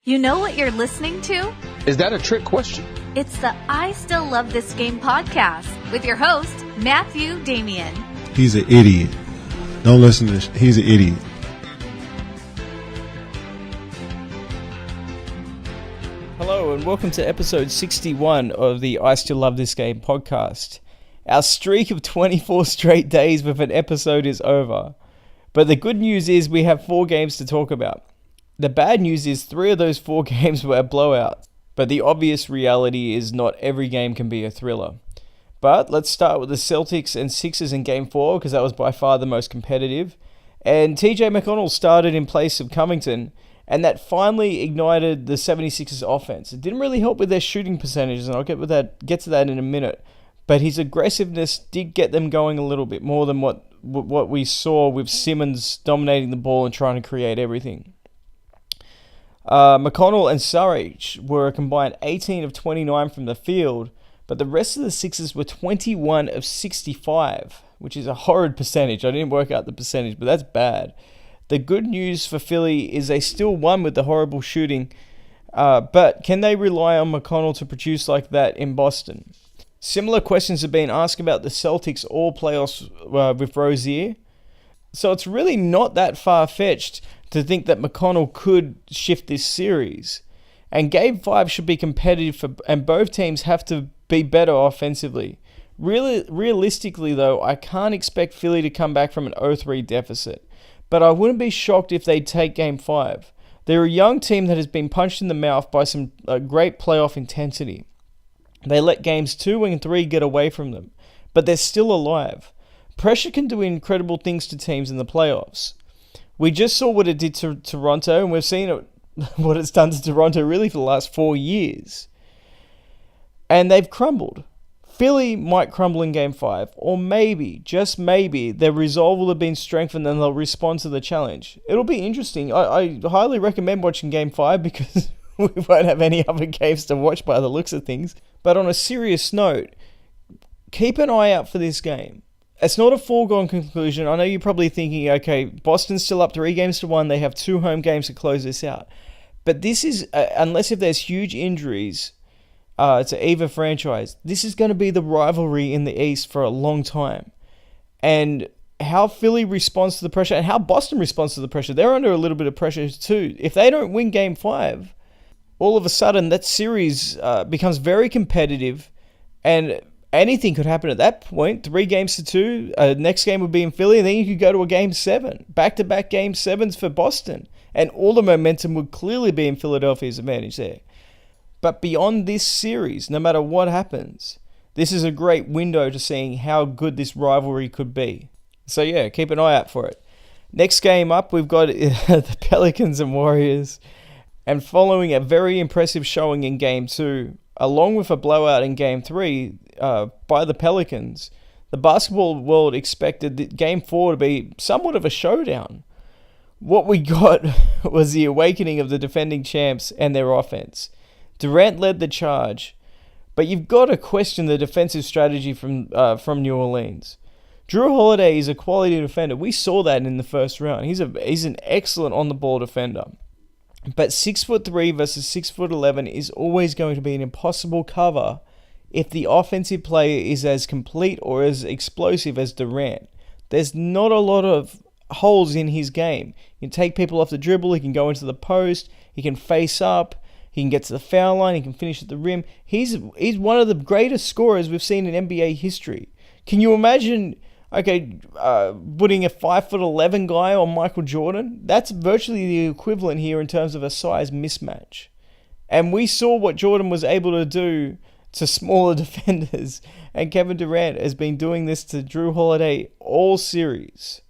You know what you're listening to? Is that a trick question? It's the I Still Love This Game podcast with your host, Matthew Damian. He's an idiot. Don't listen to this. He's an idiot. Hello and welcome to episode 61 of the I Still Love This Game podcast. Our streak of 24 straight days with an episode is over. But the good news is we have 4 games to talk about. The bad news is 3 of those 4 games were blowouts. But the obvious reality is not every game can be a thriller. But let's start with the Celtics and Sixers in Game 4 because that was by far the most competitive. And TJ McConnell started in place of Covington, and that finally ignited the 76ers offense. It didn't really help with their shooting percentages, and I'll get to that in a minute. But his aggressiveness did get them going a little bit more than what we saw with Simmons dominating the ball and trying to create everything. McConnell and Saric were a combined 18 of 29 from the field, but the rest of the Sixers were 21 of 65, which is a horrid percentage. I didn't work out the percentage, but that's bad. The good news for Philly is they still won with the horrible shooting, but can they rely on McConnell to produce like that in Boston? Similar questions have been asked about the Celtics all playoffs with Rozier, so it's really not that far-fetched to think that McConnell could shift this series. And Game 5 should be competitive, and both teams have to be better offensively. Realistically, though, I can't expect Philly to come back from an 0-3 deficit. But I wouldn't be shocked if they take Game 5. They're a young team that has been punched in the mouth by some great playoff intensity. They let Games 2 and 3 get away from them, but they're still alive. Pressure can do incredible things to teams in the playoffs. We just saw what it did to Toronto, and we've seen what it's done to Toronto really for the last 4 years. And they've crumbled. Philly might crumble in Game 5, or maybe, just maybe, their resolve will have been strengthened and they'll respond to the challenge. It'll be interesting. I highly recommend watching Game 5 because we won't have any other games to watch by the looks of things. But on a serious note, keep an eye out for this game. It's not a foregone conclusion. I know you're probably thinking, okay, Boston's still up 3-1. They have 2 home games to close this out. But this is, unless if there's huge injuries to either franchise, this is going to be the rivalry in the East for a long time. And how Philly responds to the pressure and how Boston responds to the pressure, they're under a little bit of pressure too. If they don't win Game 5, all of a sudden that series becomes very competitive, and anything could happen at that point. 3-2. Next game would be in Philly, and then you could go to a Game 7. Back-to-back Game 7s for Boston. And all the momentum would clearly be in Philadelphia's advantage there. But beyond this series, no matter what happens, this is a great window to seeing how good this rivalry could be. So yeah, keep an eye out for it. Next game up, we've got the Pelicans and Warriors. And following a very impressive showing in Game 2, along with a blowout in Game 3 by the Pelicans, the basketball world expected Game 4 to be somewhat of a showdown. What we got was the awakening of the defending champs and their offense. Durant led the charge, but you've got to question the defensive strategy from New Orleans. Drew Holiday is a quality defender. We saw that in the first round. He's an excellent on-the-ball defender. But 6'3" versus 6'11" is always going to be an impossible cover if the offensive player is as complete or as explosive as Durant. There's not a lot of holes in his game. He can take people off the dribble, he can go into the post, he can face up, he can get to the foul line, he can finish at the rim. He's one of the greatest scorers we've seen in NBA history. Can you imagine putting a 5'11" guy on Michael Jordan? That's virtually the equivalent here in terms of a size mismatch. And we saw what Jordan was able to do to smaller defenders, and Kevin Durant has been doing this to Drew Holiday all series.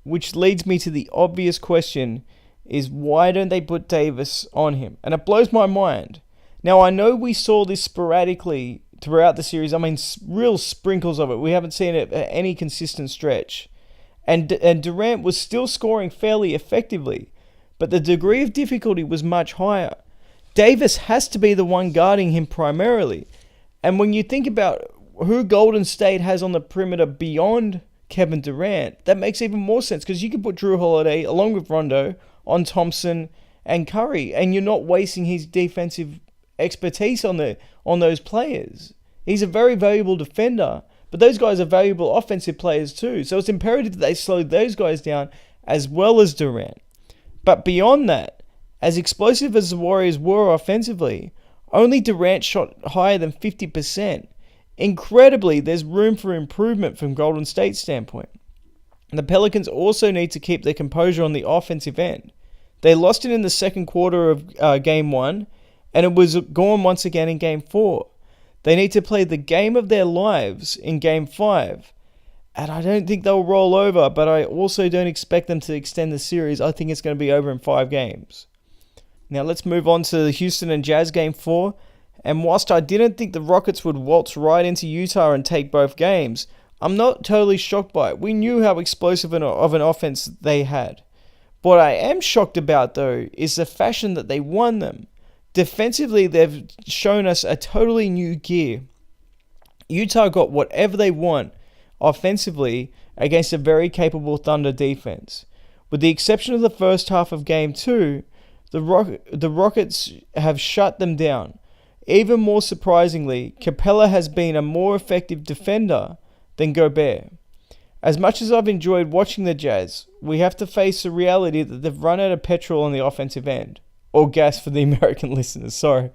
Which leads me to the obvious question is, why don't they put Davis on him? And it blows my mind. Now, I know we saw this sporadically throughout the series. I mean, real sprinkles of it. We haven't seen it at any consistent stretch. And Durant was still scoring fairly effectively, but the degree of difficulty was much higher. Davis has to be the one guarding him primarily. And when you think about who Golden State has on the perimeter beyond Kevin Durant, that makes even more sense because you could put Drew Holiday along with Rondo on Thompson and Curry, and you're not wasting his defensive expertise on those players. He's a very valuable defender, but those guys are valuable offensive players too. So it's imperative that they slow those guys down as well as Durant. But beyond that, as explosive as the Warriors were offensively, only Durant shot higher than 50%. Incredibly, there's room for improvement from Golden State's standpoint. The Pelicans also need to keep their composure on the offensive end. They lost it in the second quarter of Game 1, and it was gone once again in Game 4. They need to play the game of their lives in Game 5. And I don't think they'll roll over, but I also don't expect them to extend the series. I think it's going to be over in 5 games. Now let's move on to the Houston and Jazz Game 4. And whilst I didn't think the Rockets would waltz right into Utah and take both games, I'm not totally shocked by it. We knew how explosive of an offense they had. What I am shocked about, though, is the fashion that they won them. Defensively, they've shown us a totally new gear. Utah got whatever they want offensively against a very capable Thunder defense. With the exception of the first half of Game 2, the Rockets have shut them down. Even more surprisingly, Capella has been a more effective defender than Gobert. As much as I've enjoyed watching the Jazz, we have to face the reality that they've run out of petrol on the offensive end. Or gas for the American listeners, sorry.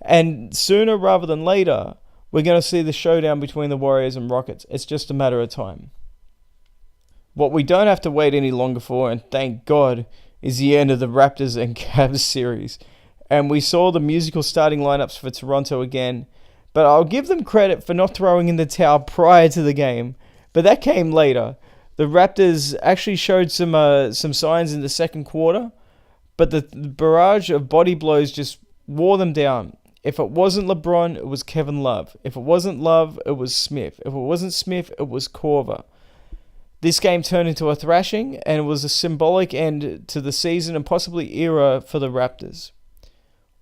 And sooner rather than later, we're going to see the showdown between the Warriors and Rockets. It's just a matter of time. What we don't have to wait any longer for, and thank God, is the end of the Raptors and Cavs series. And we saw the musical starting lineups for Toronto again. But I'll give them credit for not throwing in the towel prior to the game. But that came later. The Raptors actually showed some signs in the second quarter. But the barrage of body blows just wore them down. If it wasn't LeBron, it was Kevin Love. If it wasn't Love, it was Smith. If it wasn't Smith, it was Korver. This game turned into a thrashing, and it was a symbolic end to the season and possibly era for the Raptors.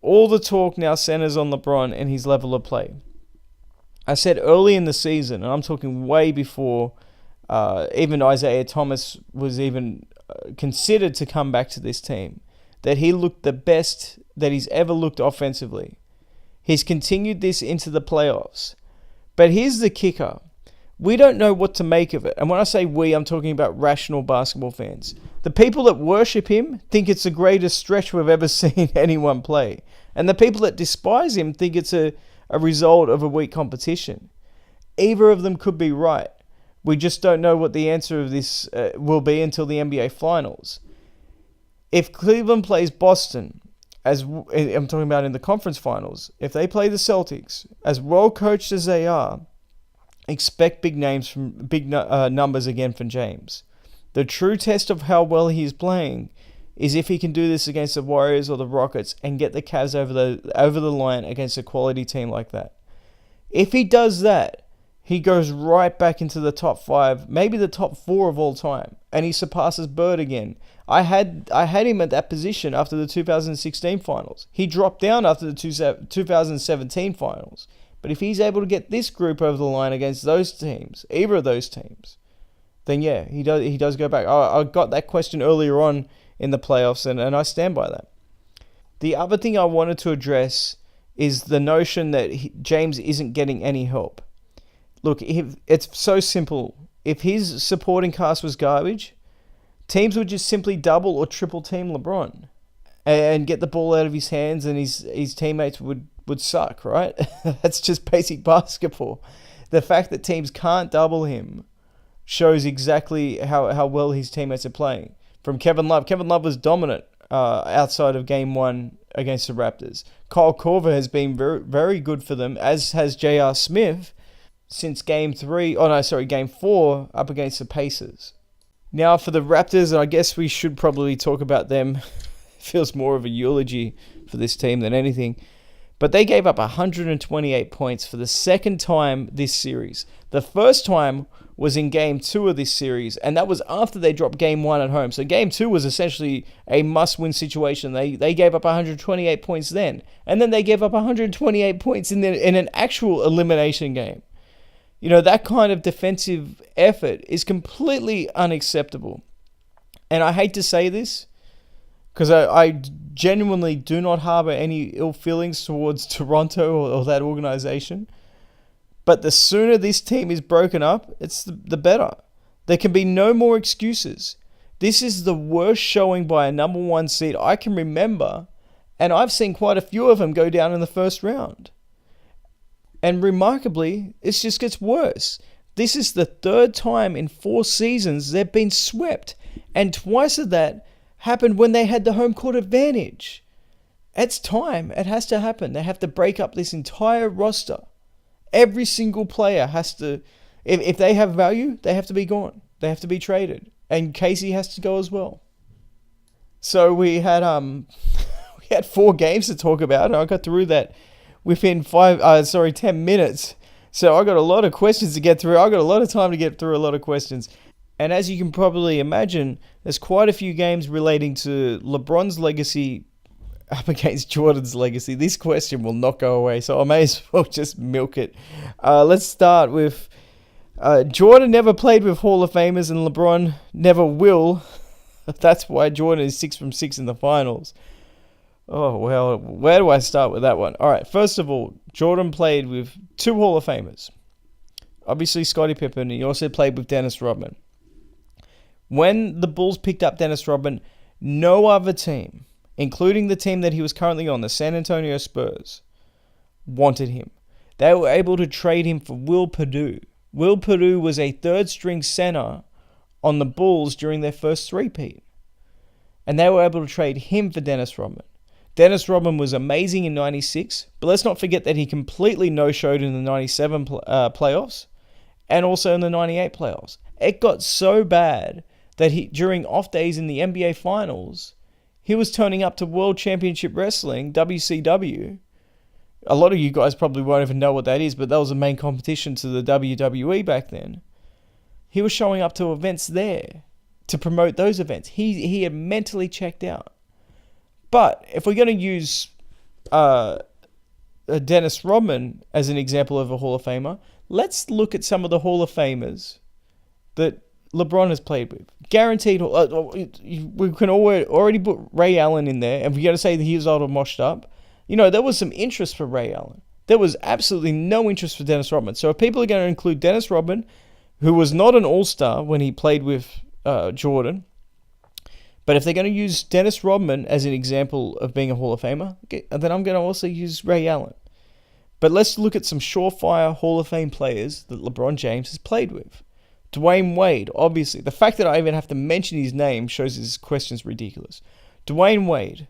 All the talk now centers on LeBron and his level of play. I said early in the season, and I'm talking way before even Isaiah Thomas was even considered to come back to this team, that he looked the best that he's ever looked offensively. He's continued this into the playoffs. But here's the kicker. We don't know what to make of it. And when I say we, I'm talking about rational basketball fans. The people that worship him think it's the greatest stretch we've ever seen anyone play. And the people that despise him think it's a result of a weak competition. Either of them could be right. We just don't know what the answer of this will be until the NBA Finals. If Cleveland plays Boston, as I'm talking about in the conference finals, if they play the Celtics, as well coached as they are, expect big numbers again from James. The true test of how well he's playing is if he can do this against the Warriors or the Rockets and get the Cavs over the line against a quality team like that. If he does that, he goes right back into the top 5, maybe the top 4 of all time, and he surpasses Bird again. I had him at that position after the 2016 finals. He dropped down after the 2017 finals. But if he's able to get this group over the line against those teams, either of those teams, then yeah, he does go back. I got that question earlier on in the playoffs, and I stand by that. The other thing I wanted to address is the notion that James isn't getting any help. Look, it's so simple. If his supporting cast was garbage, teams would just simply double or triple team LeBron and get the ball out of his hands, and his teammates would suck, right? That's just basic basketball. The fact that teams can't double him shows exactly how well his teammates are playing. From Kevin Love. Kevin Love was dominant outside of Game 1 against the Raptors. Kyle Korver has been very, very good for them, as has J.R. Smith since Game 4 up against the Pacers. Now for the Raptors, and I guess we should probably talk about them. Feels more of a eulogy for this team than anything. But they gave up 128 points for the second time this series. The first time was in Game 2 of this series, and that was after they dropped Game 1 at home. So Game 2 was essentially a must-win situation. They gave up 128 points then, and then they gave up 128 points in an actual elimination game. You know, that kind of defensive effort is completely unacceptable. And I hate to say this, because I genuinely do not harbor any ill feelings towards Toronto or that organization. But the sooner this team is broken up, it's the better. There can be no more excuses. This is the worst showing by a number one seed I can remember, and I've seen quite a few of them go down in the first round. And remarkably, it just gets worse. This is the third time in 4 seasons they've been swept, and twice of that happened when they had the home court advantage. It's time. It has to happen. They have to break up this entire roster. Every single player has to, if they have value, they have to be gone. They have to be traded. And Casey has to go as well. So we had 4 games to talk about, and I got through that within 10 minutes. So I got a lot of questions to get through. I got a lot of time to get through a lot of questions. And as you can probably imagine, there's quite a few games relating to LeBron's legacy up against Jordan's legacy. This question will not go away, so I may as well just milk it. Let's start with Jordan never played with Hall of Famers and LeBron never will. That's why Jordan is 6 from 6 in the finals. Oh, well, where do I start with that one? All right, first of all, Jordan played with 2 Hall of Famers. Obviously, Scottie Pippen. He also played with Dennis Rodman. When the Bulls picked up Dennis Rodman, no other team, including the team that he was currently on, the San Antonio Spurs, wanted him. They were able to trade him for Will Perdue. Will Perdue was a third-string center on the Bulls during their first three-peat. And they were able to trade him for Dennis Rodman. Dennis Rodman was amazing in 96, but let's not forget that he completely no-showed in the 97 playoffs and also in the 98 playoffs. It got so bad that during off days in the NBA Finals, he was turning up to World Championship Wrestling, WCW. A lot of you guys probably won't even know what that is, but that was the main competition to the WWE back then. He was showing up to events there to promote those events. He had mentally checked out. But if we're going to use Dennis Rodman as an example of a Hall of Famer, let's look at some of the Hall of Famers that LeBron has played with. Guaranteed. We can already put Ray Allen in there. And we're going to say that he was old or moshed up. You know, there was some interest for Ray Allen. There was absolutely no interest for Dennis Rodman. So if people are going to include Dennis Rodman, who was not an all-star when he played with Jordan, but if they're going to use Dennis Rodman as an example of being a Hall of Famer, then I'm going to also use Ray Allen. But let's look at some surefire Hall of Fame players that LeBron James has played with. Dwayne Wade, obviously. The fact that I even have to mention his name shows this question's ridiculous. Dwayne Wade.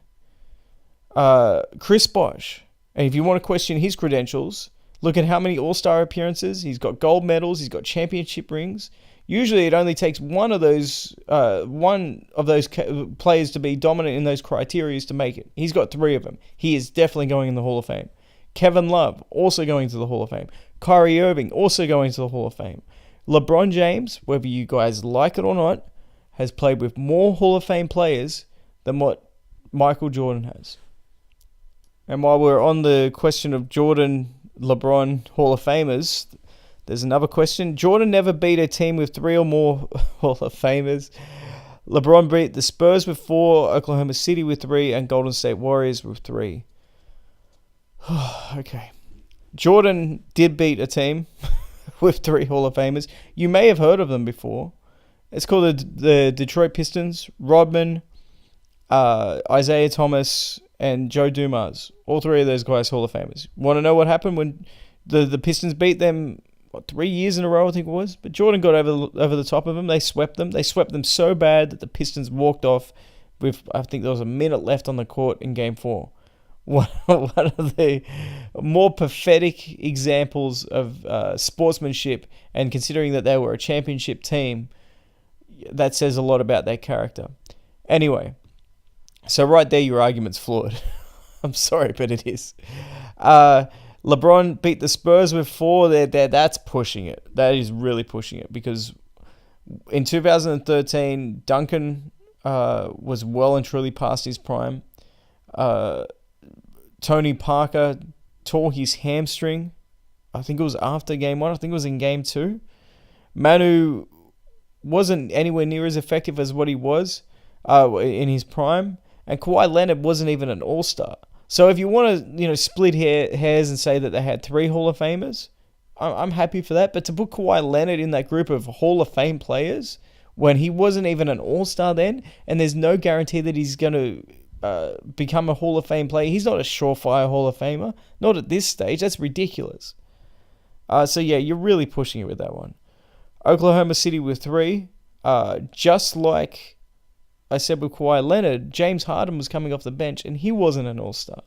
Chris Bosh. And if you want to question his credentials, look at how many All-Star appearances. He's got gold medals. He's got championship rings. Usually it only takes one of those players to be dominant in those criteria to make it. He's got 3 of them. He is definitely going in the Hall of Fame. Kevin Love, also going to the Hall of Fame. Kyrie Irving, also going to the Hall of Fame. LeBron James, whether you guys like it or not, has played with more Hall of Fame players than what Michael Jordan has. And while we're on the question of Jordan, LeBron, Hall of Famers, there's another question. Jordan never beat a team with 3 or more Hall of Famers. LeBron beat the Spurs with 4, Oklahoma City with 3, and Golden State Warriors with 3. Okay. Jordan did beat a team with 3 Hall of Famers. You may have heard of them before. It's called the Detroit Pistons. Rodman, Isaiah Thomas, and Joe Dumars. All 3 of those guys Hall of Famers. Want to know what happened when the Pistons beat them, 3 years in a row, I think it was? But Jordan got over the top of them. They swept them. They swept them so bad that the Pistons walked off with, I think there was a minute left on the court in Game 4. One of the more pathetic examples of sportsmanship, and considering that they were a championship team, that says a lot about their character. Anyway, so right there, your argument's flawed. I'm sorry, but it is. LeBron beat the Spurs with 4. That's pushing it. That is really pushing it, because in 2013, Duncan was well and truly past his prime. Tony Parker tore his hamstring. I think it was after Game 1. I think it was in Game 2. Manu wasn't anywhere near as effective as what he was in his prime. and Kawhi Leonard wasn't even an All-Star. So if you want to, split hairs and say that they had 3 Hall of Famers, I'm happy for that. But to put Kawhi Leonard in that group of Hall of Fame players when he wasn't even an All-Star then, and there's no guarantee that he's going to become a Hall of Fame player. He's not a surefire Hall of Famer. Not at this stage. That's ridiculous. So yeah, you're really pushing it with that one. Oklahoma City with 3. Just like I said with Kawhi Leonard, James Harden was coming off the bench and he wasn't an All-Star.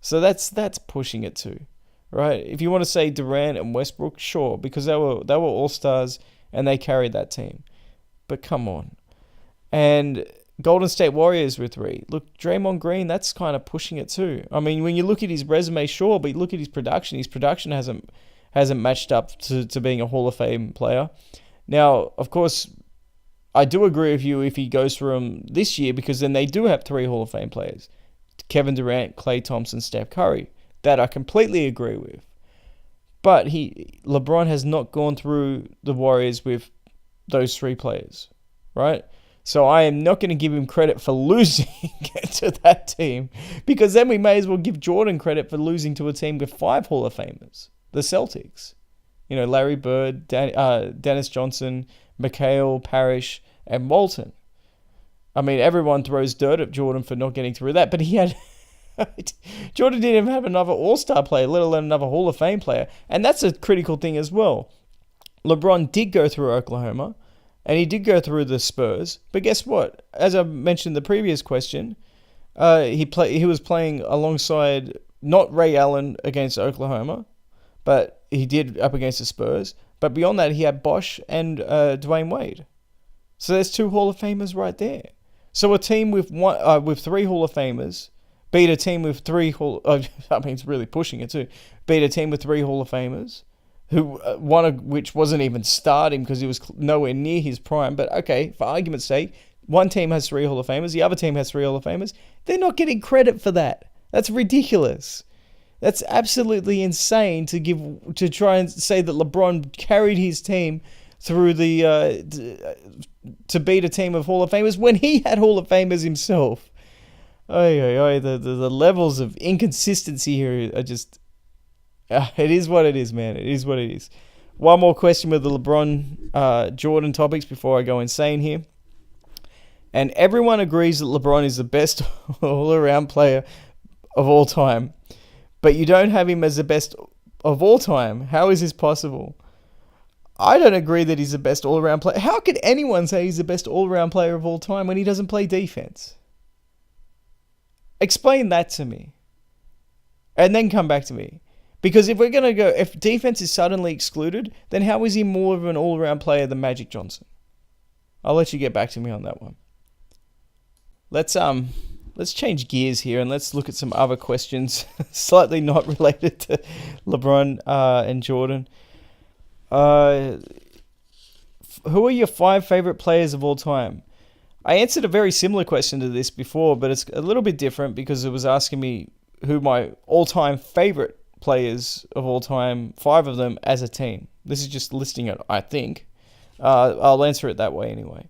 So that's pushing it too, right? If you want to say Durant and Westbrook, sure, because they were All-Stars and they carried that team. But come on. And Golden State Warriors with 3. Look, Draymond Green, that's kind of pushing it too. I mean, when you look at his resume, sure, but you look at his production hasn't matched up to being a Hall of Fame player. Now, of course, I do agree with you if he goes through them this year, because then they do have 3 Hall of Fame players. Kevin Durant, Klay Thompson, Steph Curry. That I completely agree with. But LeBron has not gone through the Warriors with those 3 players, right? So I am not going to give him credit for losing to that team, because then we may as well give Jordan credit for losing to a team with 5 Hall of Famers, the Celtics. Larry Bird, Dennis Johnson, McHale, Parrish, and Walton. I mean, everyone throws dirt at Jordan for not getting through that, but he had... Jordan didn't even have another All-Star player, let alone another Hall of Fame player. And that's a critical thing as well. LeBron did go through Oklahoma, and he did go through the Spurs. But guess what? As I mentioned in the previous question, he was playing alongside not Ray Allen against Oklahoma, but he did up against the Spurs. But beyond that, he had Bosh and Dwayne Wade. So there's 2 Hall of Famers right there. So a team with 3 Hall of Famers beat a team with 3 it's really pushing it too. Beat a team with 3 Hall of Famers, one of which wasn't even starting because he was nowhere near his prime. But okay, for argument's sake, one team has 3 Hall of Famers, the other team has 3 Hall of Famers. They're not getting credit for that. That's ridiculous. That's absolutely insane to try and say that LeBron carried his team through to beat a team of Hall of Famers when he had Hall of Famers himself. The levels of inconsistency here are just... it is what it is, man. It is what it is. One more question with the LeBron Jordan topics before I go insane here. And everyone agrees that LeBron is the best all-around player of all time. But you don't have him as the best of all time. How is this possible? I don't agree that he's the best all-around player. How could anyone say he's the best all-around player of all time when he doesn't play defense? Explain that to me. And then come back to me. Because if defense is suddenly excluded, then how is he more of an all-around player than Magic Johnson? I'll let you get back to me on that one. Let's change gears here and let's look at some other questions slightly not related to LeBron and Jordan. Who are your 5 favorite players of all time? I answered a very similar question to this before, but it's a little bit different because it was asking me who my all-time favorite players of all time, 5 of them as a team. This is just listing it, I think. I'll answer it that way anyway.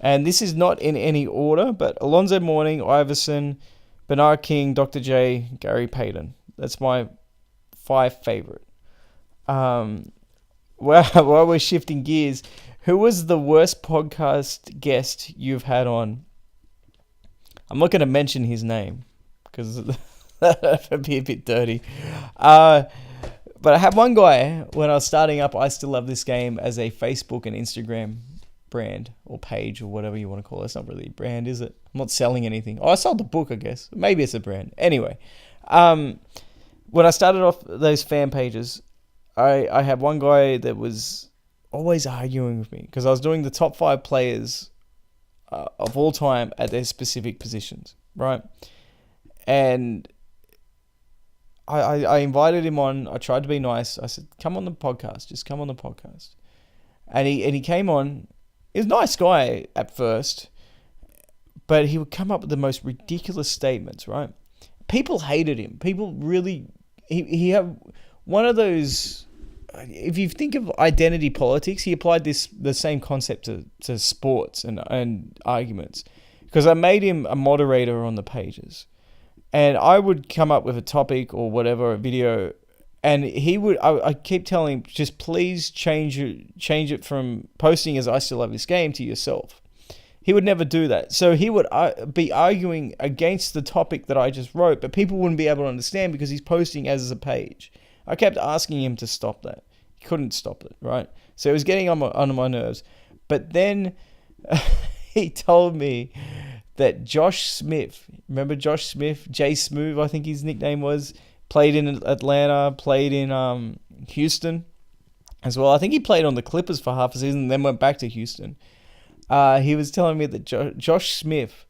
And this is not in any order, but Alonzo Mourning, Iverson, Bernard King, Dr. J, Gary Payton. That's my 5 favorite. While we're shifting gears, who was the worst podcast guest you've had on? I'm not going to mention his name because that would be a bit dirty. But I had one guy when I was starting up. I Still Love This Game as a Facebook and Instagram brand or page or whatever you want to call it. It's not really a brand, is it? I'm not selling anything. Oh, I sold the book, I guess. Maybe it's a brand. Anyway, when I started off those fan pages, I had one guy that was always arguing with me because I was doing the top 5 players of all time at their specific positions, right? And I invited him on. I tried to be nice. I said, come on the podcast. Just come on the podcast. And he came on. He was a nice guy at first, but he would come up with the most ridiculous statements, right? People hated him. People really... He had one of those... If you think of identity politics, he applied the same concept to sports and arguments. because I made him a moderator on the pages. And I would come up with a topic or whatever, a video, and he would. I keep telling him, just please change it from posting as I still love this game to yourself. He would never do that. So he would be arguing against the topic that I just wrote, but people wouldn't be able to understand because he's posting as a page. I kept asking him to stop that. He couldn't stop it, right? So it was getting on my nerves. But then he told me that Josh Smith, remember Josh Smith? Jay Smooth, I think his nickname was, played in Atlanta, played in Houston as well. I think he played on the Clippers for half a season and then went back to Houston. He was telling me that Josh Smith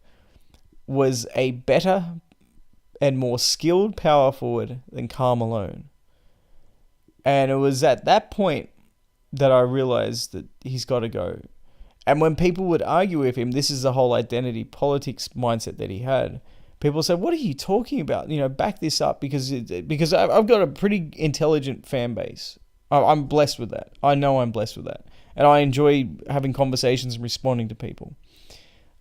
was a better and more skilled power forward than Karl Malone. And it was at that point that I realized that he's got to go. And when people would argue with him, this is the whole identity politics mindset that he had. People say, what are you talking about? Back this up because I've got a pretty intelligent fan base. I'm blessed with that. I know I'm blessed with that. And I enjoy having conversations and responding to people.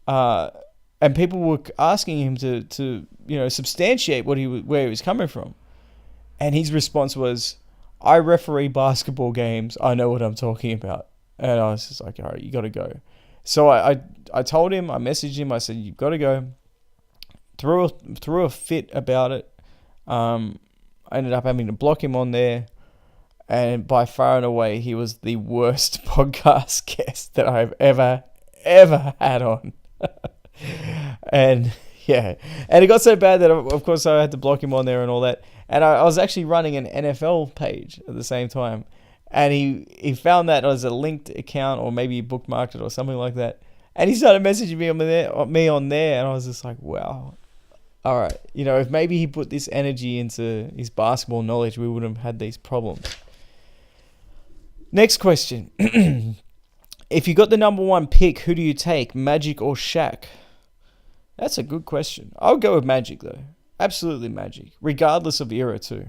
And people were asking him to substantiate where he was coming from. And his response was, I referee basketball games. I know what I'm talking about. And I was just like, all right, you got to go. So I told him, I messaged him, I said, you've got to go. Threw a fit about it. I ended up having to block him on there. And by far and away, he was the worst podcast guest that I've ever had on. And yeah, and it got so bad that, of course, I had to block him on there and all that. And I was actually running an NFL page at the same time. And he found that as a linked account, or maybe he bookmarked it or something like that. And he started messaging me on there. And I was just like, wow. All right. If maybe he put this energy into his basketball knowledge, we wouldn't have had these problems. Next question. If you got the number one pick, who do you take, Magic or Shaq? That's a good question. I would go with Magic, though. Absolutely Magic, regardless of era, too.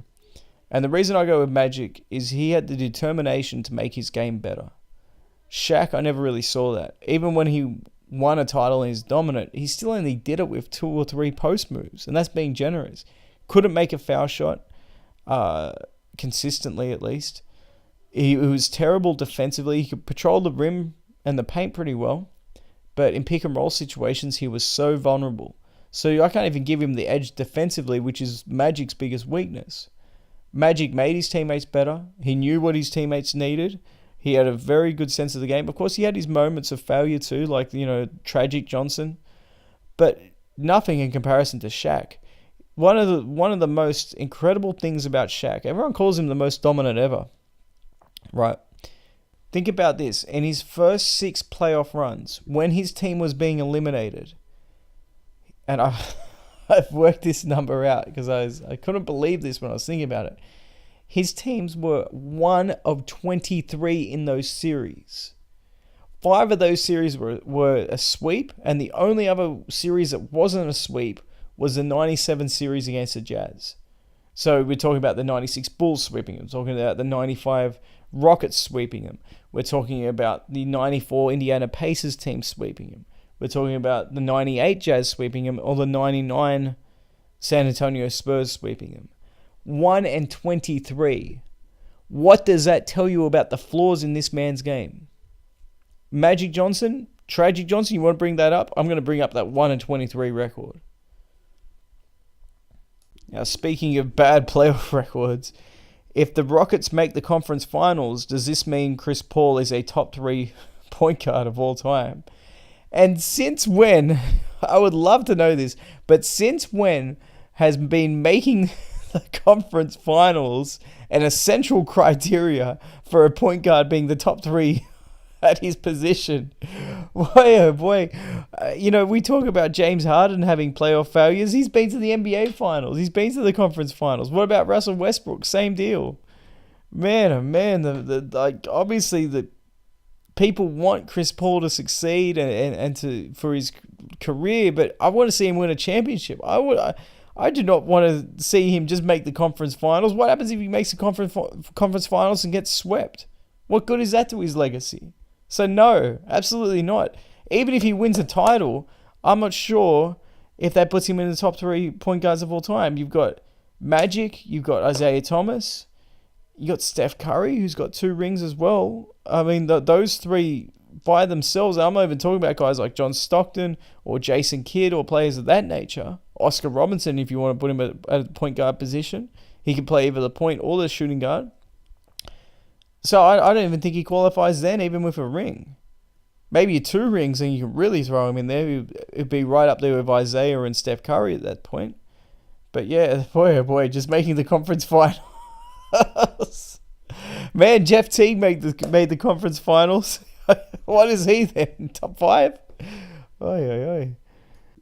And the reason I go with Magic is he had the determination to make his game better. Shaq, I never really saw that. Even when he won a title and he's dominant, he still only did it with 2 or 3 post moves, and that's being generous. Couldn't make a foul shot, consistently at least. He was terrible defensively. He could patrol the rim and the paint pretty well, but in pick and roll situations, he was so vulnerable. So I can't even give him the edge defensively, which is Magic's biggest weakness. Magic made his teammates better. He knew what his teammates needed. He had a very good sense of the game. Of course, he had his moments of failure too, like, tragic Johnson, but nothing in comparison to Shaq. One of the most incredible things about Shaq, everyone calls him the most dominant ever, right? Think about this. In his first 6 playoff runs, when his team was being eliminated, and I've worked this number out because I couldn't believe this when I was thinking about it. His teams were 1 of 23 in those series. 5 of those series were a sweep, and the only other series that wasn't a sweep was the 97 series against the Jazz. So we're talking about the 96 Bulls sweeping him. We're talking about the 95 Rockets sweeping him. We're talking about the 94 Indiana Pacers team sweeping him. We're talking about the 98 Jazz sweeping him, or the 99 San Antonio Spurs sweeping him. 1 and 23. What does that tell you about the flaws in this man's game? Magic Johnson, Tragic Johnson, you want to bring that up? I'm going to bring up that 1 and 23 record. Now, speaking of bad playoff records, if the Rockets make the conference finals, does this mean Chris Paul is a top 3 point guard of all time? And since when, I would love to know this, but since when has been making the conference finals an essential criteria for a point guard being the top 3 at his position? Boy, oh boy. We talk about James Harden having playoff failures. He's been to the NBA finals. He's been to the conference finals. What about Russell Westbrook? Same deal. Man, oh man, obviously the people want Chris Paul to succeed and for his career, but I want to see him win a championship. I do not want to see him just make the conference finals. What happens if he makes the conference finals and gets swept? What good is that to his legacy? So no, absolutely not. Even if he wins a title, I'm not sure if that puts him in the top 3 point guards of all time. You've got Magic, you've got Isaiah Thomas, you got Steph Curry, who's got 2 rings as well. I mean, those 3 by themselves, I'm not even talking about guys like John Stockton or Jason Kidd or players of that nature. Oscar Robinson, if you want to put him at a point guard position. He can play either the point or the shooting guard. So I don't even think he qualifies then, even with a ring. Maybe 2 rings and you can really throw him in there. It'd be right up there with Isaiah and Steph Curry at that point. But yeah, boy, oh boy, just making the conference finals. Man, Jeff Teague made the conference finals. What is he then? Top 5? Oy.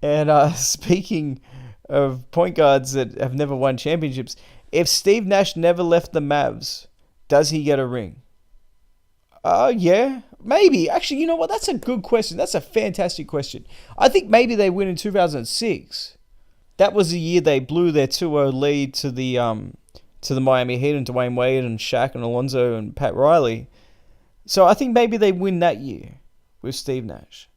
And speaking of point guards that have never won championships, if Steve Nash never left the Mavs, does he get a ring? Yeah, maybe. Actually, you know what? That's a good question. That's a fantastic question. I think maybe they win in 2006. That was the year they blew their 2-0 lead to the Miami Heat and Dwayne Wade and Shaq and Alonzo and Pat Riley. So I think maybe they win that year with Steve Nash.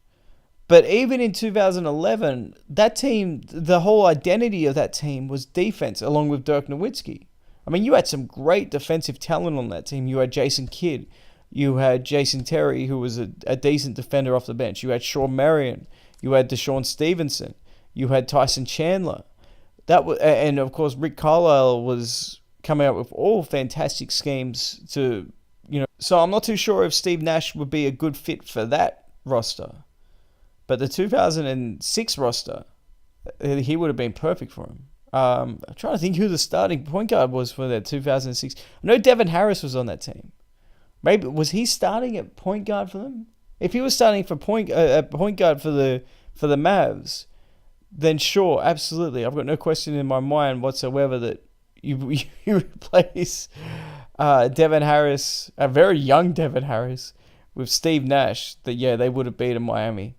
But even in 2011, that team, the whole identity of that team was defense, along with Dirk Nowitzki. I mean, you had some great defensive talent on that team. You had Jason Kidd. You had Jason Terry, who was a decent defender off the bench. You had Shawn Marion. You had Deshaun Stevenson. You had Tyson Chandler. And of course, Rick Carlisle was coming up with all fantastic schemes to, So I'm not too sure if Steve Nash would be a good fit for that roster. But the 2006 roster, he would have been perfect for him. I'm trying to think who the starting point guard was for that 2006. I know Devin Harris was on that team. Maybe was he starting at point guard for them? If he was starting for point guard for the Mavs, then sure, absolutely. I've got no question in my mind whatsoever that you replace Devin Harris, a very young Devin Harris, with Steve Nash. That they would have beaten Miami.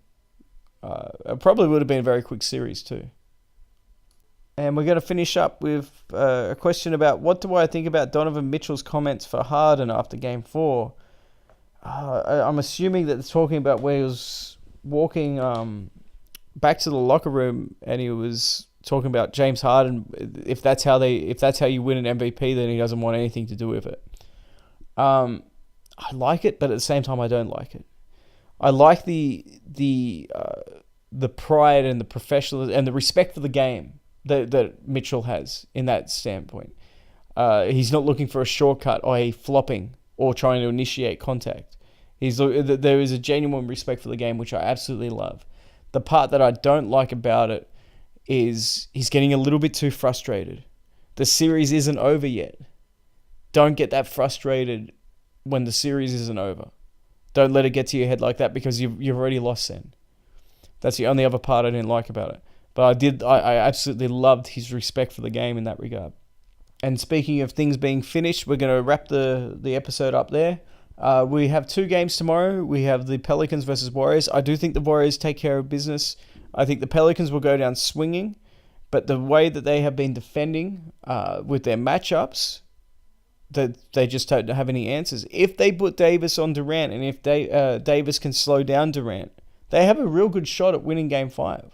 It probably would have been a very quick series too. And we're going to finish up with a question about what do I think about Donovan Mitchell's comments for Harden after Game 4. I'm assuming that they're talking about where he was walking back to the locker room and he was talking about James Harden. If that's how you win an MVP, then he doesn't want anything to do with it. I like it, but at the same time, I don't like it. I like the pride and the professionalism and the respect for the game that Mitchell has in that standpoint. He's not looking for a shortcut or a flopping or trying to initiate contact. There is a genuine respect for the game, which I absolutely love. The part that I don't like about it is he's getting a little bit too frustrated. The series isn't over yet. Don't get that frustrated when the series isn't over. Don't let it get to your head like that because you've already lost then. That's the only other part I didn't like about it. But I absolutely loved his respect for the game in that regard. And speaking of things being finished, we're going to wrap the episode up there. We have 2 games tomorrow. We have the Pelicans versus Warriors. I do think the Warriors take care of business. I think the Pelicans will go down swinging. But the way that they have been defending with their matchups, that they just don't have any answers. If they put Davis on Durant and if Davis can slow down Durant, they have a real good shot at winning Game 5.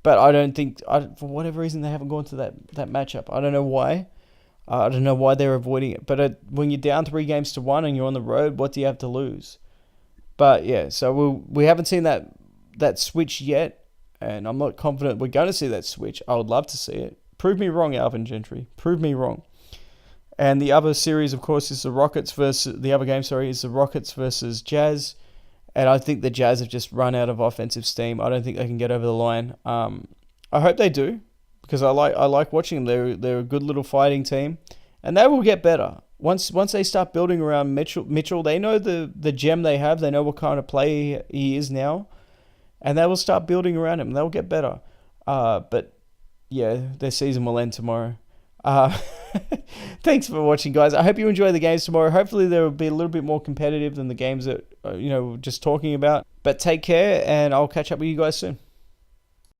But I don't think, for whatever reason, they haven't gone to that matchup. I don't know why. I don't know why they're avoiding it. But when you're down 3-1 and you're on the road, what do you have to lose? But yeah, so we haven't seen that switch yet. And I'm not confident we're going to see that switch. I would love to see it. Prove me wrong, Alvin Gentry. Prove me wrong. And the other series, of course, is the Rockets versus Jazz. And I think the Jazz have just run out of offensive steam. I don't think they can get over the line. I hope they do, because I like watching them. They're a good little fighting team, and they will get better once they start building around Mitchell. They know the gem they have. They know what kind of player he is now, and they will start building around him. They'll get better. But yeah, their season will end tomorrow. Thanks for watching, guys. I hope you enjoy the games tomorrow. Hopefully they will be a little bit more competitive than the games that we're just talking about. But take care, and I'll catch up with you guys soon.